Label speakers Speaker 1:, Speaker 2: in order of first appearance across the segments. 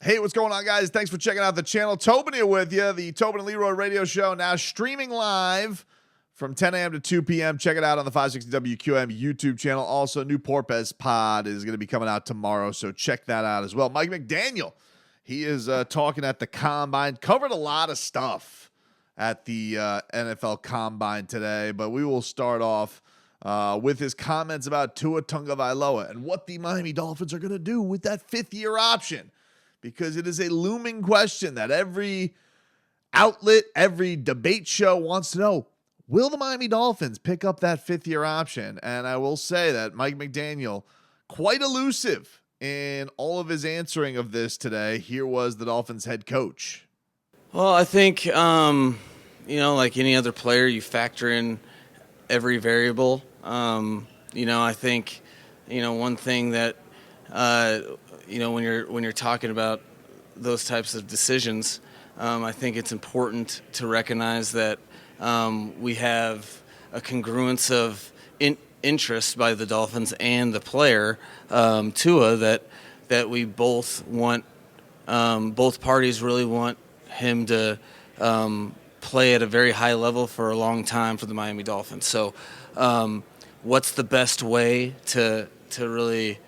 Speaker 1: Hey, what's going on, guys? Thanks for checking out the channel. Tobin here with you. The Tobin Leroy radio show now streaming live from 10 a.m. to 2 p.m. Check it out on the 560 WQM YouTube channel. Also, new Porpez pod is going to be coming out tomorrow, so check that out as well. Mike McDaniel, he is talking at the Combine. Covered a lot of stuff at the NFL Combine today, but we will start off with his comments about Tua Tagovailoa and what the Miami Dolphins are going to do with that fifth-year option. Because it is a looming question that every outlet, every debate show wants to know. Will the Miami Dolphins pick up that fifth-year option? And I will say that Mike McDaniel, quite elusive in all of his answering of this today. Here was the Dolphins head coach.
Speaker 2: Well, I think, like any other player, you factor in every variable. I think, one thing that when you're talking about those types of decisions, I think it's important to recognize that we have a congruence of interest by the Dolphins and the player, Tua, that we both want. Both parties really want him to play at a very high level for a long time for the Miami Dolphins. So, what's the best way to really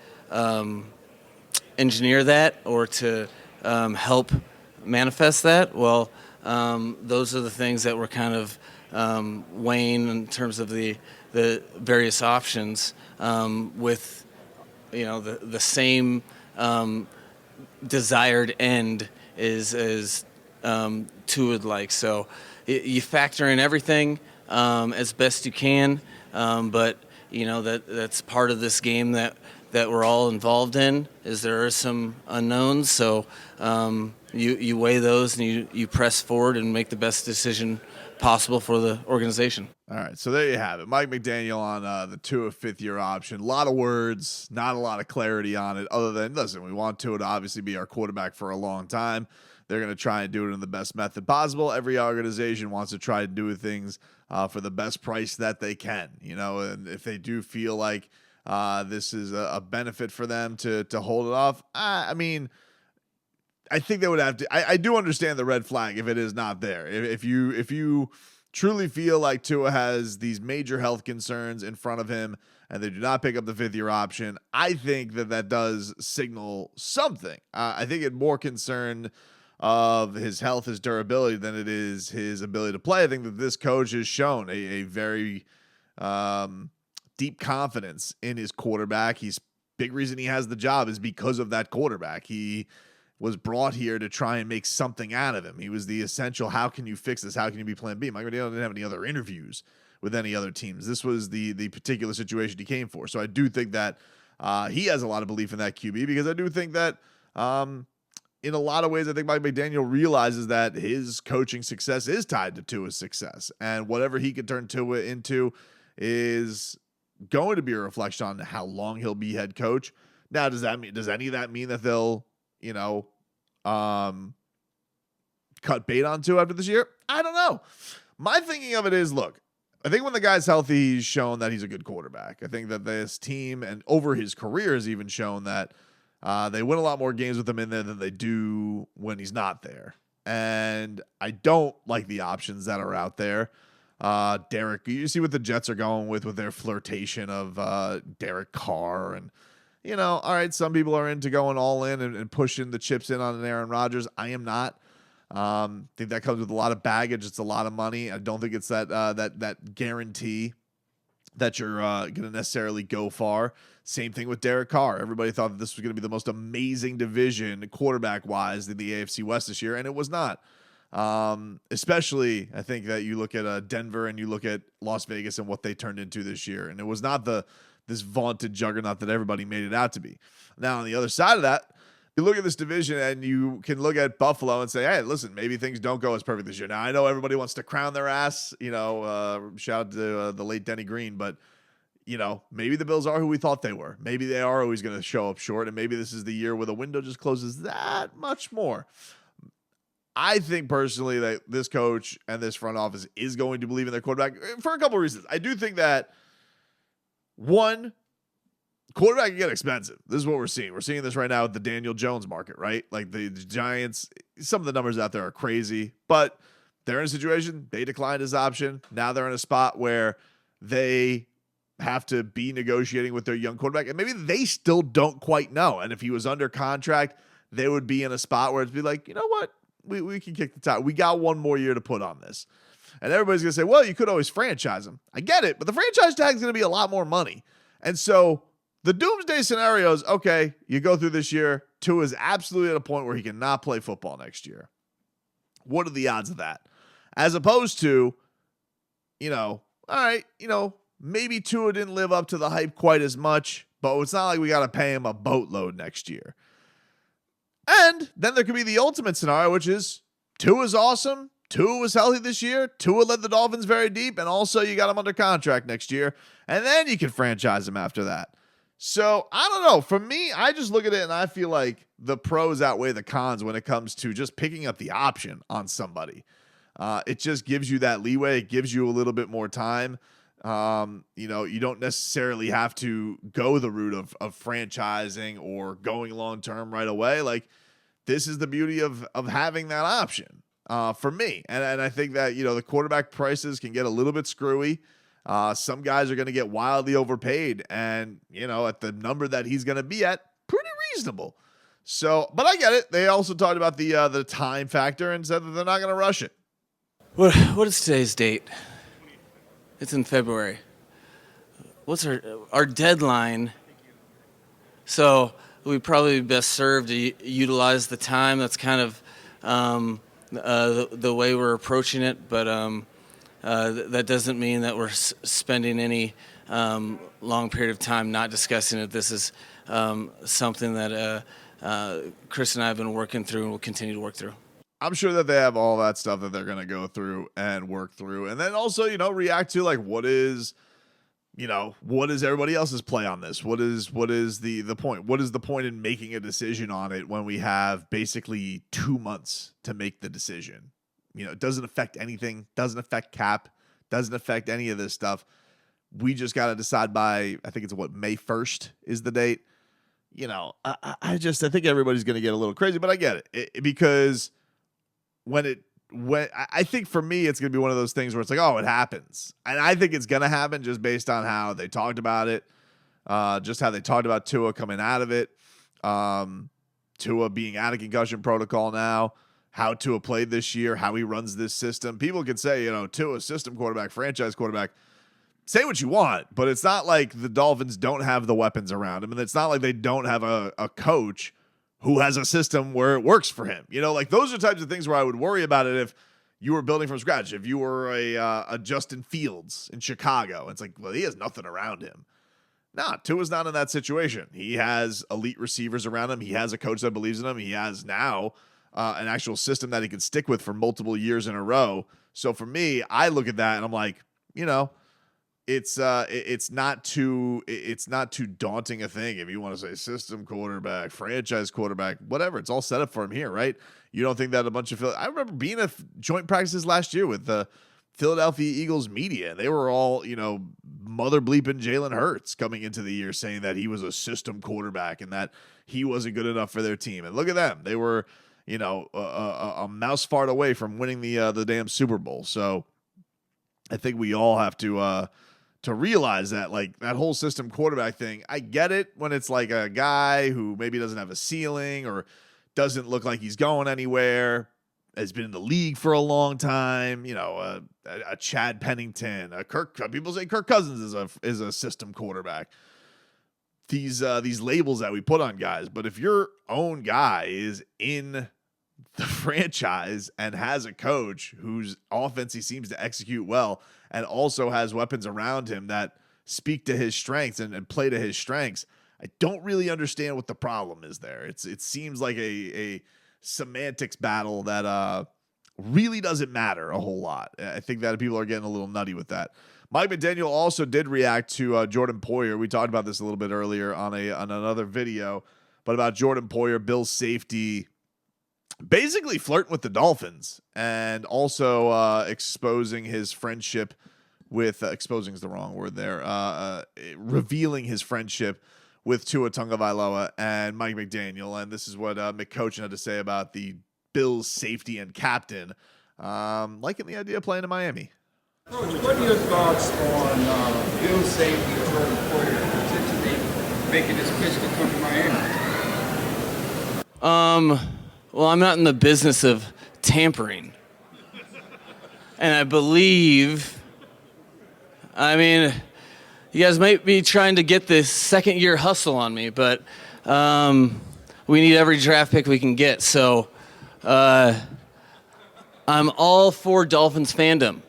Speaker 2: engineer that or to help manifest that? Well, those are the things that we're kind of weighing in terms of the various options with the same desired end is Tua would like. So you factor in everything as best you can, but that's part of this game that we're all involved in, is there are some unknowns. So you weigh those and you press forward and make the best decision possible for the organization.
Speaker 1: All right, so there you have it. Mike McDaniel on the Tua fifth-year option. A lot of words, not a lot of clarity on it, other than, listen, we want Tua to obviously be our quarterback for a long time. They're going to try and do it in the best method possible. Every organization wants to try to do things for the best price that they can, and if they do feel like this is a benefit for them to hold it off, I think they would have to. I do understand the red flag if it is not there. If you truly feel like Tua has these major health concerns in front of him and they do not pick up the fifth-year option, I think that does signal something. I think it more concerned of his health, his durability, than it is his ability to play. I think that this coach has shown a very deep confidence in his quarterback. Big reason he has the job is because of that quarterback. He was brought here to try and make something out of him. He was the essential, how can you fix this? How can you be plan B? Mike McDaniel didn't have any other interviews with any other teams. This was the particular situation he came for. So I do think that he has a lot of belief in that QB, because I do think that in a lot of ways, I think Mike McDaniel realizes that his coaching success is tied to Tua's success. And whatever he can turn Tua into is going to be a reflection on how long he'll be head coach. Now, does any of that mean that they'll, cut bait on Tua after this year? I don't know. My thinking of it is, look, I think when the guy's healthy, he's shown that he's a good quarterback. I think that this team and over his career has even shown that they win a lot more games with him in there than they do when he's not there. And I don't like the options that are out there. Derek, you see what the Jets are going with their flirtation of Derek Carr. And, all right, some people are into going all in and pushing the chips in on an Aaron Rodgers. I am not. I think that comes with a lot of baggage. It's a lot of money. I don't think it's that guarantee that you're going to necessarily go far. Same thing with Derek Carr. Everybody thought that this was going to be the most amazing division quarterback-wise in the AFC West this year, and it was not. Especially, I think that you look at Denver and you look at Las Vegas and what they turned into this year, and it was not this vaunted juggernaut that everybody made it out to be. Now, on the other side of that, you look at this division and you can look at Buffalo and say, hey, listen, maybe things don't go as perfect this year. Now, I know everybody wants to crown their ass, shout out to the late Denny Green, but, maybe the Bills are who we thought they were. Maybe they are always going to show up short, and maybe this is the year where the window just closes that much more. I think personally that this coach and this front office is going to believe in their quarterback for a couple of reasons. I do think that, one, quarterback can get expensive. This is what we're seeing. We're seeing this right now with the Daniel Jones market, right? Like the Giants, some of the numbers out there are crazy, but they're in a situation, they declined his option. Now they're in a spot where they have to be negotiating with their young quarterback, and maybe they still don't quite know. And if he was under contract, they would be in a spot where it'd be like, you know what? We can kick the tire. We got one more year to put on this. And everybody's going to say, well, you could always franchise him. I get it, but the franchise tag is going to be a lot more money. And so the doomsday scenario is, okay, you go through this year. Tua is absolutely at a point where he cannot play football next year. What are the odds of that? As opposed to, all right, maybe Tua didn't live up to the hype quite as much, but it's not like we got to pay him a boatload next year. And then there could be the ultimate scenario, which is Tua's awesome. Tua was healthy this year. Tua led the Dolphins very deep, and also you got him under contract next year, and then you can franchise him after that. So, I don't know. For me, I just look at it, and I feel like the pros outweigh the cons when it comes to just picking up the option on somebody. It just gives you that leeway. It gives you a little bit more time. You don't necessarily have to go the route of franchising or going long-term right away. Like, this is the beauty of having that option for me. And I think that, the quarterback prices can get a little bit screwy. Some guys are going to get wildly overpaid, and, at the number that he's going to be at, pretty reasonable. So, but I get it. They also talked about the time factor and said that they're not going to rush it.
Speaker 2: What is today's date? It's in February. What's our deadline? So we'd probably be best served to utilize the time. That's kind of the way we're approaching it. But that doesn't mean that we're spending any long period of time not discussing it. This is something that Chris and I have been working through and will continue to work through.
Speaker 1: I'm sure that they have all that stuff that they're going to go through and work through. And then also, react to like, what is everybody else's play on this? What is the point? What is the point in making a decision on it when we have basically 2 months to make the decision? It doesn't affect anything, doesn't affect cap, doesn't affect any of this stuff. We just got to decide by, I think it's May 1st is the date. I think everybody's going to get a little crazy, but I get it because I think for me, it's going to be one of those things where it's like, oh, it happens. And I think it's going to happen just based on how they talked about it, just how they talked about Tua coming out of it, Tua being out of concussion protocol now, how Tua played this year, how he runs this system. People can say, Tua, system quarterback, franchise quarterback. Say what you want, but it's not like the Dolphins don't have the weapons around him, and it's not like they don't have a coach who has a system where it works for him. Those are types of things where I would worry about it if you were building from scratch. If you were a Justin Fields in Chicago, it's like, well, he has nothing around him. Nah, Tua's not in that situation. He has elite receivers around him. He has a coach that believes in him. He has now an actual system that he can stick with for multiple years in a row. So for me, I look at that and I'm like, it's not too daunting a thing if you want to say system quarterback, franchise quarterback, whatever. It's all set up for him here, right? You don't think that a bunch of I remember being at joint practices last year with the Philadelphia Eagles media. They were all, mother bleeping Jalen Hurts coming into the year saying that he was a system quarterback and that he wasn't good enough for their team. And look at them. They were, a mouse fart away from winning the damn Super Bowl. So I think we all have to realize that, like, that whole system quarterback thing, I get it when it's like a guy who maybe doesn't have a ceiling or doesn't look like he's going anywhere, has been in the league for a long time, a Chad Pennington, people say Kirk Cousins is a system quarterback. These labels that we put on guys, but if your own guy is in the franchise and has a coach whose offense he seems to execute well and also has weapons around him that speak to his strengths and play to his strengths, I don't really understand what the problem is there. It seems like a semantics battle that really doesn't matter a whole lot. I think that people are getting a little nutty with that. Mike McDaniel also did react to Jordan Poyer. We talked about this a little bit earlier on another video, but about Jordan Poyer, Bill's safety, basically flirting with the Dolphins and also exposing his friendship with exposing is the wrong word there. Revealing his friendship with Tua Tagovailoa and Mike McDaniel, and this is what McCoach had to say about the Bills' safety and captain, liking the idea of playing in Miami.
Speaker 3: Coach, what are your thoughts on Bills safety Jordan Poyer potentially making this pitch to come to Miami?
Speaker 2: Well, I'm not in the business of tampering. And I believe, you guys might be trying to get this second-year hustle on me, but we need every draft pick we can get. So I'm all for Dolphins fandom.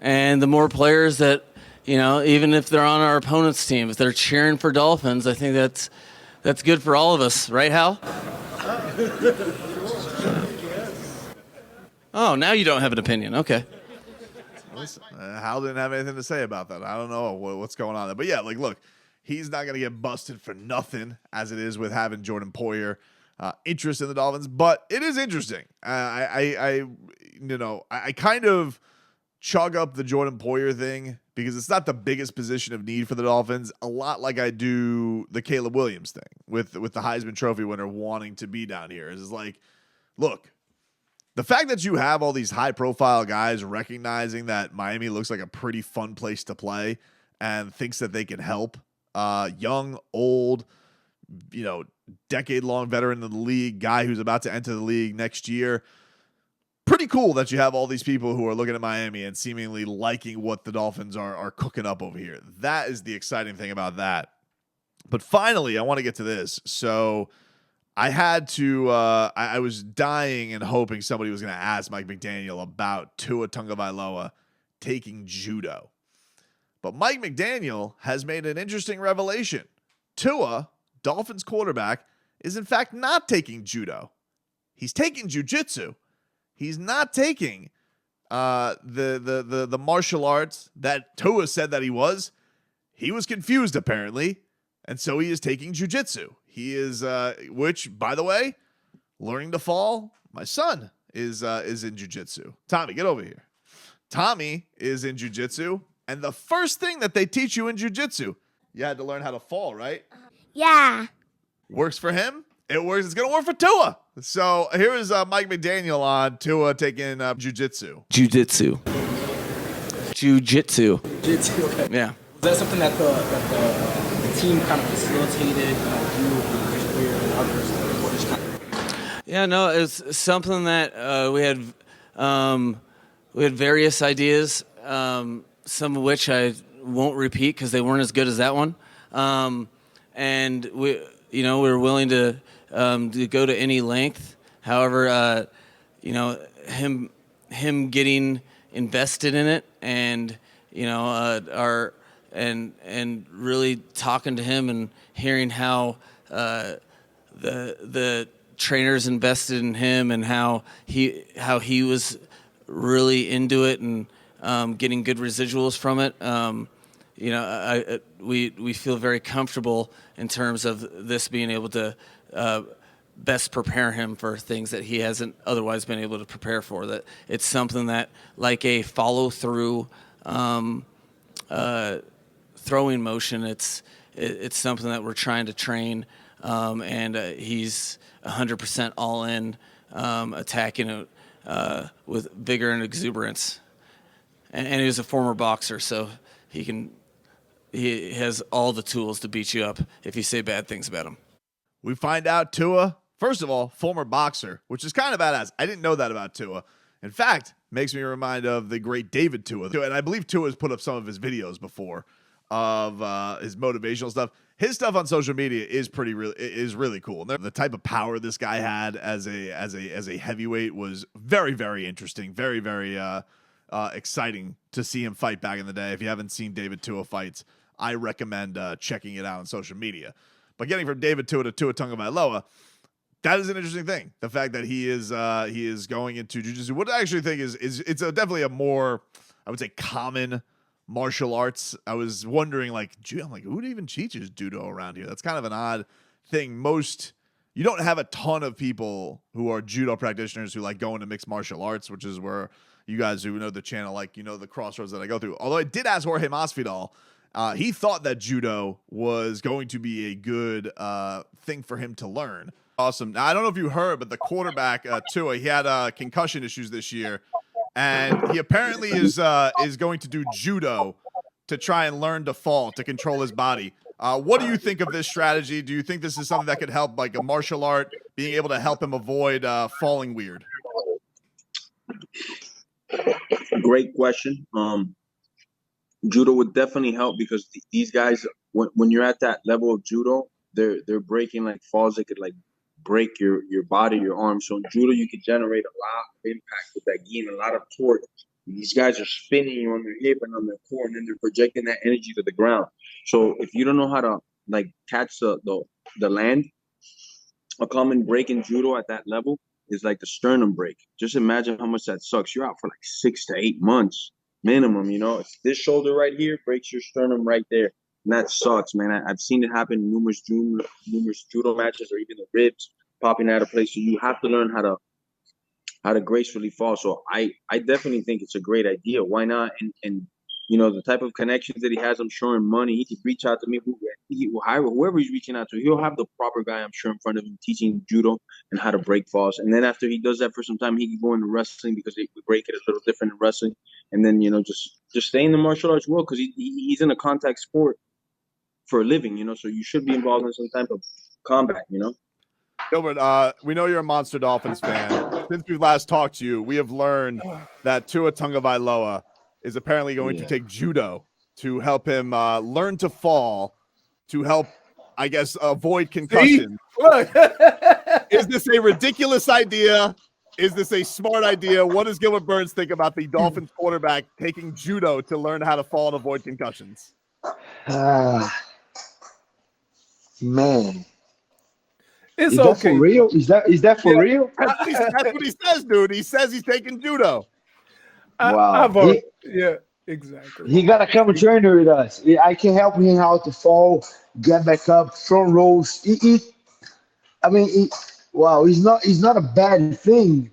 Speaker 2: And the more players that, even if they're on our opponent's team, if they're cheering for Dolphins, I think that's good for all of us. Right, Hal? Oh, now you don't have an opinion. Okay.
Speaker 1: Listen, Hal didn't have anything to say about that. I don't know what's going on there. But yeah, look, he's not going to get busted for nothing, as it is with having Jordan Poyer interest in the Dolphins. But it is interesting. I kind of chalk up the Jordan Poyer thing because it's not the biggest position of need for the Dolphins. A lot like I do the Caleb Williams thing with the Heisman Trophy winner wanting to be down here. It's like, look, the fact that you have all these high-profile guys recognizing that Miami looks like a pretty fun place to play and thinks that they can help, young, old, decade-long veteran in the league, guy who's about to enter the league next year, pretty cool that you have all these people who are looking at Miami and seemingly liking what the Dolphins are cooking up over here. That is the exciting thing about that. But finally, I want to get to this. So I had to, I was dying and hoping somebody was going to ask Mike McDaniel about Tua Tagovailoa taking judo. But Mike McDaniel has made an interesting revelation. Tua, Dolphins quarterback, is in fact not taking judo. He's taking jiu-jitsu. He's not taking the martial arts that Tua said that he was. He was confused, apparently, and so he is taking jiu-jitsu. He is, which, by the way, learning to fall. My son is in jiu-jitsu. Tommy, get over here. Tommy is in jiu-jitsu, and the first thing that they teach you in jiu-jitsu, you had to learn how to fall, right?
Speaker 4: Yeah.
Speaker 1: Works for him. It works. It's going to work for Tua. So here is Mike McDaniel on Tua taking jiu-jitsu.
Speaker 2: Jiu-jitsu.
Speaker 5: Okay.
Speaker 2: Yeah.
Speaker 5: Was that something that the team kind of facilitated, you and others? Or just kind of...
Speaker 2: Yeah, no, it's something that we had various ideas, some of which I won't repeat because they weren't as good as that one. And we were willing to go to any length. However, him getting invested in it, and and really talking to him and hearing how the trainers invested in him and how he was really into it and getting good residuals from it. We feel very comfortable in terms of this being able to best prepare him for things that he hasn't otherwise been able to prepare for. That it's something that, like a follow through throwing motion, it's something that we're trying to train, and he's 100% all in, attacking it with vigor and exuberance. And he was a former boxer, so he has all the tools to beat you up if you say bad things about him.
Speaker 1: We find out Tua, first of all, former boxer, which is kind of badass. I didn't know that about Tua. In fact, makes me remind of the great David Tua. And I believe Tua has put up some of his videos before of his motivational stuff. His stuff on social media is really cool. And the type of power this guy had as a heavyweight was very, very interesting. Very, very exciting to see him fight back in the day. If you haven't seen David Tua fights, I recommend checking it out on social media. But getting from David Tua to Tua Tagovailoa, that is an interesting thing. The fact that he is going into jiu-jitsu. What I actually think is it's definitely a more, I would say, common martial arts. I was wondering, I'm like, who even teaches judo around here? That's kind of an odd thing. You don't have a ton of people who are judo practitioners who like going to mixed martial arts, which is where you guys who know the channel, the crossroads that I go through. Although I did ask Jorge Masvidal he thought that judo was going to be a good thing for him to learn. Awesome. Now, I don't know if you heard, but the quarterback, Tua, he had concussion issues this year, and he apparently is going to do judo to try and learn to fall, to control his body. What do you think of this strategy? Do you think this is something that could help, like a martial art, being able to help him avoid falling weird?
Speaker 4: Great question. Judo would definitely help because these guys, when you're at that level of judo, they're breaking like falls that could like break your body, your arm. So in judo, you can generate a lot of impact with that gi and a lot of torque. These guys are spinning you on their hip and on their core, and then they're projecting that energy to the ground. So if you don't know how to like catch the land, a common break in judo at that level is like the sternum break. Just imagine how much that sucks. You're out for like 6 to 8 months minimum. You know, if this shoulder right here breaks your sternum right there, and that sucks, man. I've seen it happen in numerous judo matches, or even the ribs popping out of place. So you have to learn how to gracefully fall. So I definitely think it's a great idea. Why not? And you know, the type of connections that he has, I'm sure, in money, he could reach out to me. He will hire whoever he's reaching out to. He'll have the proper guy, I'm sure, in front of him teaching judo and how to break falls. And then after he does that for some time, he can go into wrestling because we break it a little different in wrestling. And then, you know, just stay in the martial arts world because he's in a contact sport for a living, you know, so you should be involved in some type of combat, you know.
Speaker 1: Gilbert, we know you're a Monster Dolphins fan. Since we've last talked to you, we have learned that Tua Tagovailoa is apparently going to take judo to help him learn to fall, to help, I guess, avoid concussion. Is this a ridiculous idea? Is this a smart idea? What does Gilbert Burns think about the Dolphins quarterback taking judo to learn how to fall and avoid concussions?
Speaker 6: Man.
Speaker 7: It's
Speaker 6: is
Speaker 7: okay.
Speaker 6: That for real? Is that for real?
Speaker 1: That's what he says, dude. He says he's taking judo.
Speaker 6: Wow.
Speaker 7: Yeah, exactly.
Speaker 6: He got to come and train with us. I can help him how to fall, get back up, front rows. Wow, it's not a bad thing,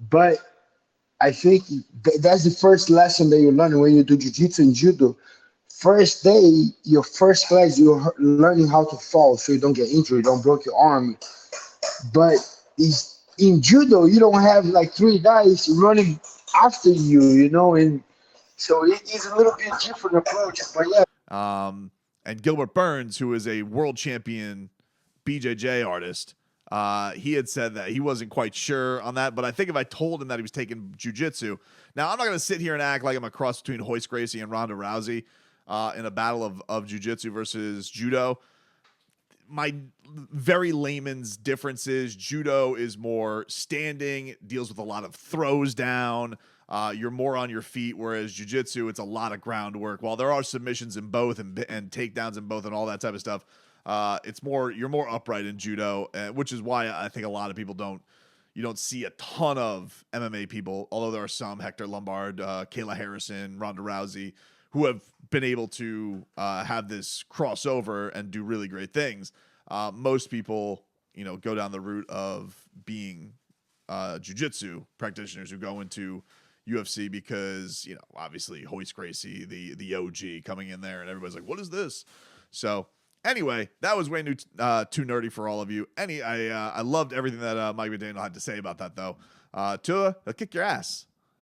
Speaker 6: but I think that's the first lesson that you learn when you do jiu-jitsu and judo. First day, your first class, you're learning how to fall so you don't get injured, don't break your arm. But in judo, you don't have like 3 guys running after you, you know, and so it's a little bit different approach. But yeah.
Speaker 1: And Gilbert Burns, who is a world champion BJJ artist, he had said that he wasn't quite sure on that, but I think if I told him that he was taking jiu-jitsu, now I'm not going to sit here and act like I'm a cross between Royce Gracie and Ronda Rousey in a battle of jiu-jitsu versus judo. My very layman's differences: judo is more standing, deals with a lot of throws down. You're more on your feet, whereas jiu-jitsu, it's a lot of groundwork. While there are submissions in both and takedowns in both and all that type of stuff, you're more upright in judo, which is why I think a lot of people you don't see a ton of MMA people, although there are some: Hector Lombard, Kayla Harrison, Ronda Rousey, who have been able to have this crossover and do really great things. Most people, you know, go down the route of being jiu-jitsu practitioners who go into UFC because, you know, obviously Royce Gracie, the OG, coming in there and everybody's like, what is this? So anyway, that was way too nerdy for all of you. I loved everything that Mike McDaniel had to say about that, though. Tua, he'll kick your ass.